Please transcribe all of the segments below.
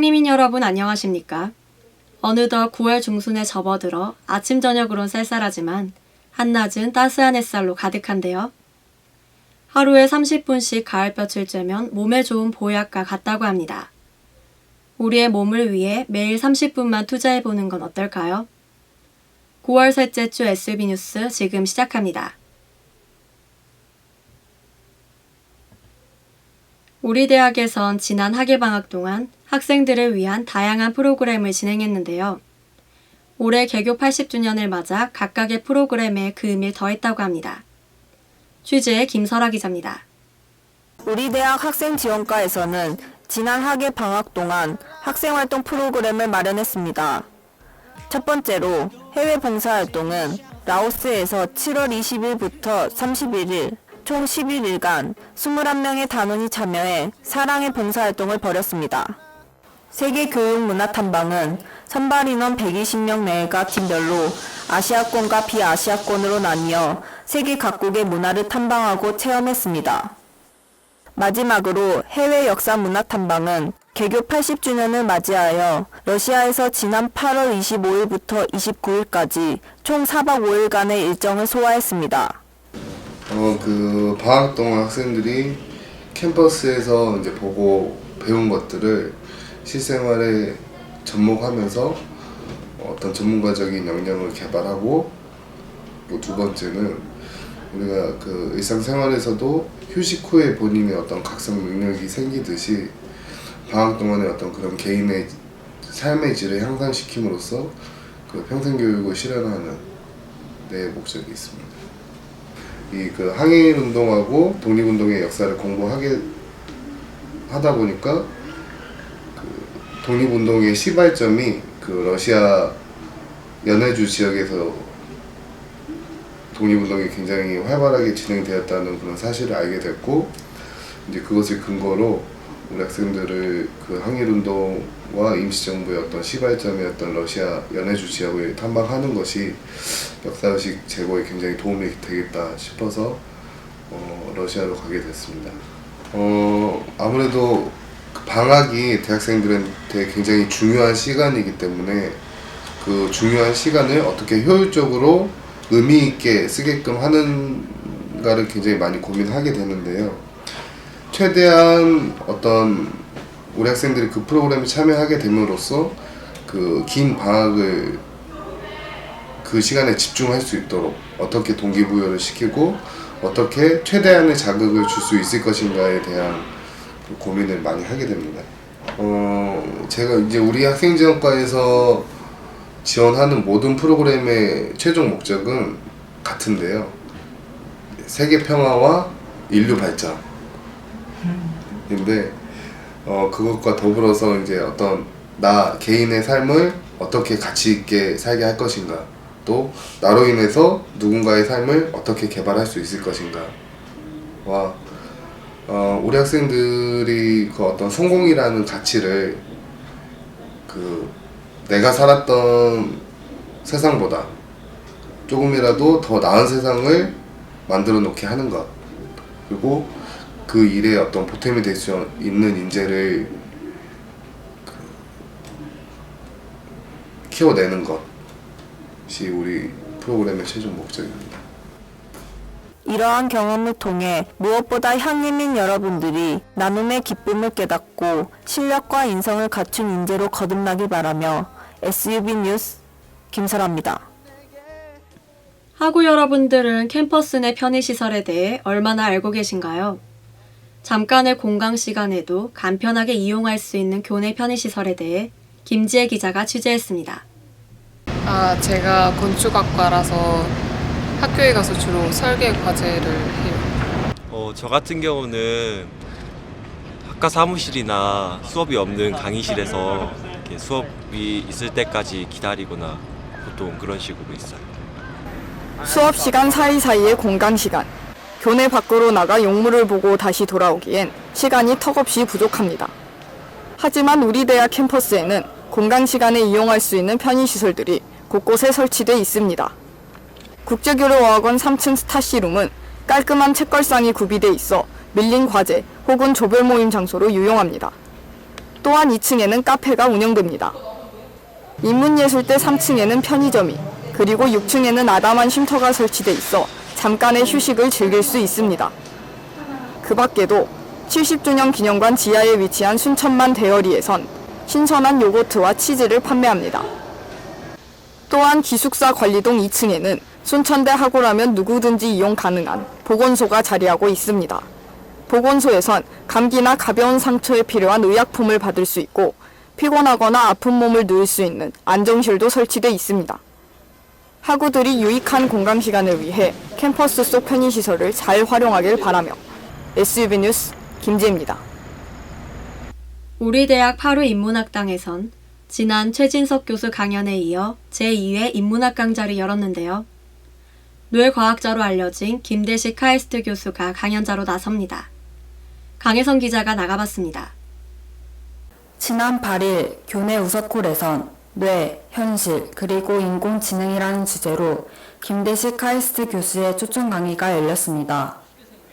향리민 여러분 안녕하십니까? 어느덧 9월 중순에 접어들어 아침 저녁으론 쌀쌀하지만 한낮은 따스한 햇살로 가득한데요. 하루에 30분씩 가을볕을 쬐면 몸에 좋은 보약과 같다고 합니다. 우리의 몸을 위해 매일 30분만 투자해보는 건 어떨까요? 9월 셋째 주 SB 뉴스 지금 시작합니다. 우리 대학에선 지난 학예방학 동안 학생들을 위한 다양한 프로그램을 진행했는데요. 올해 개교 80주년을 맞아 각각의 프로그램에 그 의미를 더했다고 합니다. 취재의 김설아 기자입니다. 우리 대학 학생지원과에서는 지난 학예방학 동안 학생활동 프로그램을 마련했습니다. 첫 번째로 해외 봉사활동은 라오스에서 7월 20일부터 31일 총 11일간 21명의 단원이 참여해 사랑의 봉사활동을 벌였습니다. 세계교육문화탐방은 선발 인원 120명 내외가 팀별로 아시아권과 비아시아권으로 나뉘어 세계 각국의 문화를 탐방하고 체험했습니다. 마지막으로 해외 역사 문화탐방은 개교 80주년을 맞이하여 러시아에서 지난 8월 25일부터 29일까지 총 4박 5일간의 일정을 소화했습니다. 방학 동안 학생들이 캠퍼스에서 이제 보고 배운 것들을 실생활에 접목하면서 어떤 전문가적인 역량을 개발하고, 또 두 번째는 우리가 그 일상생활에서도 휴식 후에 본인의 어떤 각성 능력이 생기듯이 방학 동안에 어떤 그런 개인의 삶의 질을 향상시킴으로써 그 평생교육을 실현하는 내 목적이 있습니다. 이 그 항일운동하고 독립운동의 역사를 공부하게 하다 보니까 그 독립운동의 시발점이 그 러시아 연해주 지역에서 독립운동이 굉장히 활발하게 진행되었다는 그런 사실을 알게 됐고, 이제 그것을 근거로 우리 학생들을 그 항일운동과 임시정부의 어떤 시발점이었던 러시아 연해주 지역을 탐방하는 것이 역사의식 제고에 굉장히 도움이 되겠다 싶어서 러시아로 가게 됐습니다. 아무래도 방학이 대학생들한테 굉장히 중요한 시간이기 때문에 그 중요한 시간을 어떻게 효율적으로 의미 있게 쓰게끔 하는가를 굉장히 많이 고민하게 되는데요. 최대한 어떤 우리 학생들이 그 프로그램에 참여하게 됨으로써 그 긴 방학을 그 시간에 집중할 수 있도록 어떻게 동기부여를 시키고 어떻게 최대한의 자극을 줄 수 있을 것인가에 대한 고민을 많이 하게 됩니다. 제가 이제 우리 학생지원과에서 지원하는 모든 프로그램의 최종 목적은 같은데요. 세계 평화와 인류 발전인데, 그것과 더불어서 이제 어떤 나 개인의 삶을 어떻게 가치 있게 살게 할 것인가, 또 나로 인해서 누군가의 삶을 어떻게 개발할 수 있을 것인가와 우리 학생들이 그 어떤 성공이라는 가치를 그 내가 살았던 세상보다 조금이라도 더 나은 세상을 만들어 놓게 하는 것, 그리고 그 일에 어떤 보탬이 될 수 있는 인재를 키워내는 것이 우리 프로그램의 최종 목적입니다. 이러한 경험을 통해 무엇보다 향리민 여러분들이 나눔의 기쁨을 깨닫고 실력과 인성을 갖춘 인재로 거듭나길 바라며 SUB 뉴스 김설아입니다. 학우 여러분들은 캠퍼스 내 편의시설에 대해 얼마나 알고 계신가요? 잠깐의 공강 시간에도 간편하게 이용할 수 있는 교내 편의시설에 대해 김지혜 기자가 취재했습니다. 제가 건축학과라서 학교에 가서 주로 설계 과제를 해요. 저 같은 경우는 학과 사무실이나 수업이 없는 강의실에서 이렇게 수업이 있을 때까지 기다리거나 보통 그런 식으로 있어요. 수업 시간 사이사이의 공강 시간. 교내 밖으로 나가 용물을 보고 다시 돌아오기엔 시간이 턱없이 부족합니다. 하지만 우리 대학 캠퍼스에는 공강 시간에 이용할 수 있는 편의시설들이 곳곳에 설치돼 있습니다. 국제교류어학원 3층 스타시룸은 깔끔한 책걸상이 구비돼 있어 밀린 과제 혹은 조별 모임 장소로 유용합니다. 또한 2층에는 카페가 운영됩니다. 인문예술대 3층에는 편의점이, 그리고 6층에는 아담한 쉼터가 설치돼 있어 잠깐의 휴식을 즐길 수 있습니다. 그 밖에도 70주년 기념관 지하에 위치한 순천만 데어리에선 신선한 요거트와 치즈를 판매합니다. 또한 기숙사 관리동 2층에는 순천대 학우라면 누구든지 이용 가능한 보건소가 자리하고 있습니다. 보건소에선 감기나 가벼운 상처에 필요한 의약품을 받을 수 있고 피곤하거나 아픈 몸을 누울 수 있는 안정실도 설치돼 있습니다. 학우들이 유익한 공강 시간을 위해 캠퍼스 속 편의시설을 잘 활용하길 바라며 SUB 뉴스 김지혜입니다. 우리 대학 8회 인문학당에선 지난 최진석 교수 강연에 이어 제2회 인문학 강좌를 열었는데요. 뇌과학자로 알려진 김대식 카이스트 교수가 강연자로 나섭니다. 강혜선 기자가 나가봤습니다. 지난 8일 교내 우석홀에선 뇌, 현실, 그리고 인공지능이라는 주제로 김대식 카이스트 교수의 초청 강의가 열렸습니다.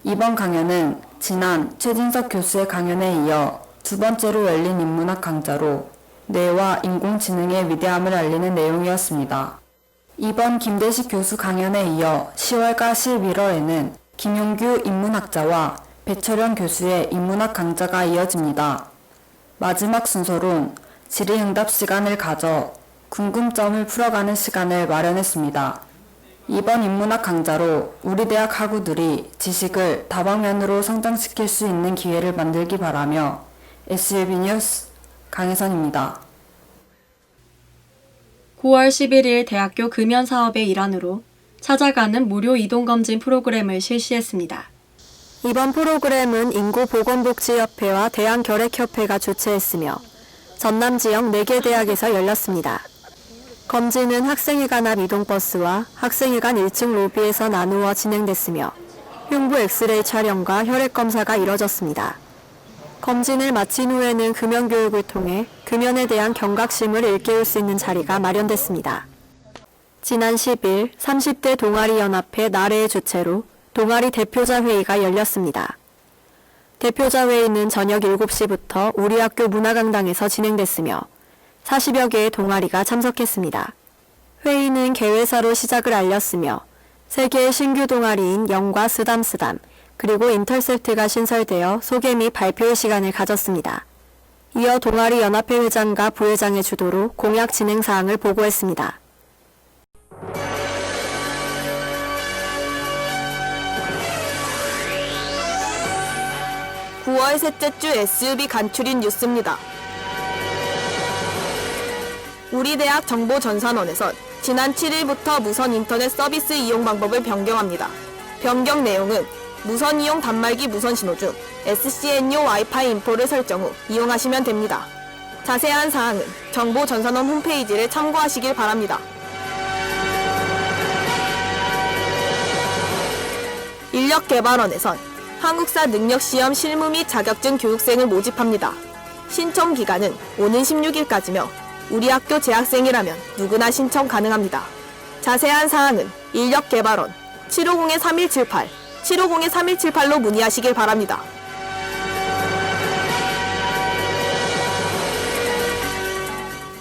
이번 강연은 지난 최진석 교수의 강연에 이어 두 번째로 열린 인문학 강좌로 뇌와 인공지능의 위대함을 알리는 내용이었습니다. 이번 김대식 교수 강연에 이어 10월과 11월에는 김용규 인문학자와 배철현 교수의 인문학 강좌가 이어집니다. 마지막 순서론 질의응답 시간을 가져 궁금점을 풀어가는 시간을 마련했습니다. 이번 인문학 강좌로 우리 대학 학우들이 지식을 다방면으로 성장시킬 수 있는 기회를 만들기 바라며 SUB 뉴스 강혜선입니다. 9월 11일 대학교 금연 사업의 일환으로 찾아가는 무료 이동검진 프로그램을 실시했습니다. 이번 프로그램은 인구보건복지협회와 대한결핵협회가 주최했으며 전남 지역 4개 대학에서 열렸습니다. 검진은 학생회관 앞 이동버스와 학생회관 1층 로비에서 나누어 진행됐으며 흉부 엑스레이 촬영과 혈액검사가 이뤄졌습니다. 검진을 마친 후에는 금연교육을 통해 금연에 대한 경각심을 일깨울 수 있는 자리가 마련됐습니다. 지난 10일 30대 동아리연합회 나래의 주최로 동아리 대표자 회의가 열렸습니다. 대표자 회의는 저녁 7시부터 우리 학교 문화강당에서 진행됐으며 40여 개의 동아리가 참석했습니다. 회의는 개회사로 시작을 알렸으며 3개의 신규 동아리인 영과 쓰담쓰담, 그리고 인터셉트가 신설되어 소개 및 발표의 시간을 가졌습니다. 이어 동아리 연합회 회장과 부회장의 주도로 공약 진행 사항을 보고했습니다. (9월) 셋째 주 SUB 간추린 뉴스입니다. 우리 대학 정보전산원에선 지난 7일부터 무선 인터넷 서비스 이용 방법을 변경합니다. 변경 내용은 무선 이용 단말기 무선 신호 중 SCN용 와이파이 인포를 설정 후 이용하시면 됩니다. 자세한 사항은 정보전산원 홈페이지를 참고하시길 바랍니다. 인력개발원에선 한국사 능력시험 실무 및 자격증 교육생을 모집합니다. 신청 기간은 오는 16일까지며 우리 학교 재학생이라면 누구나 신청 가능합니다. 자세한 사항은 인력개발원 750-3178, 750-3178로 문의하시길 바랍니다.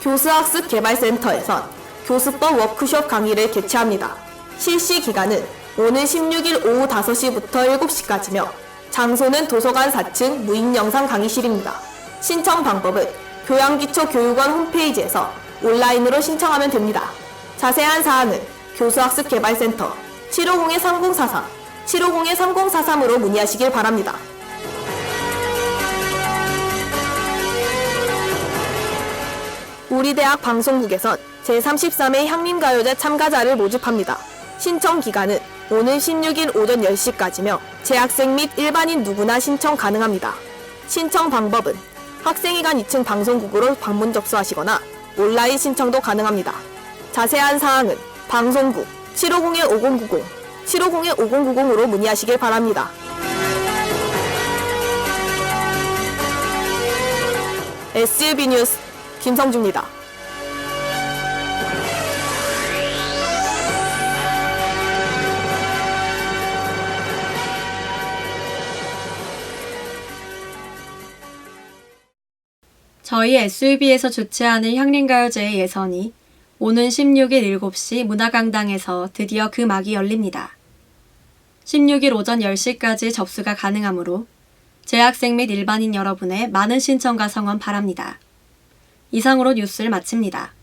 교수학습개발센터에선 교수법 워크숍 강의를 개최합니다. 실시 기간은 오는 16일 오후 5시부터 7시까지며 장소는 도서관 4층 무인영상 강의실입니다. 신청 방법은 교양기초교육원 홈페이지에서 온라인으로 신청하면 됩니다. 자세한 사항은 교수학습개발센터 750-3043, 750-3043으로 문의하시길 바랍니다. 우리 대학 방송국에선 제33회 향림가요제 참가자를 모집합니다. 신청 기간은 오는 16일 오전 10시까지며 재학생 및 일반인 누구나 신청 가능합니다. 신청 방법은 학생회관 2층 방송국으로 방문 접수하시거나 온라인 신청도 가능합니다. 자세한 사항은 방송국 750-5090, 750-5090으로 문의하시길 바랍니다. SUB 뉴스 김성주입니다. 저희 SUB에서 주최하는 향림가요제의 예선이 오는 16일 7시 문화강당에서 드디어 그 막이 열립니다. 16일 오전 10시까지 접수가 가능하므로 재학생 및 일반인 여러분의 많은 신청과 성원 바랍니다. 이상으로 뉴스를 마칩니다.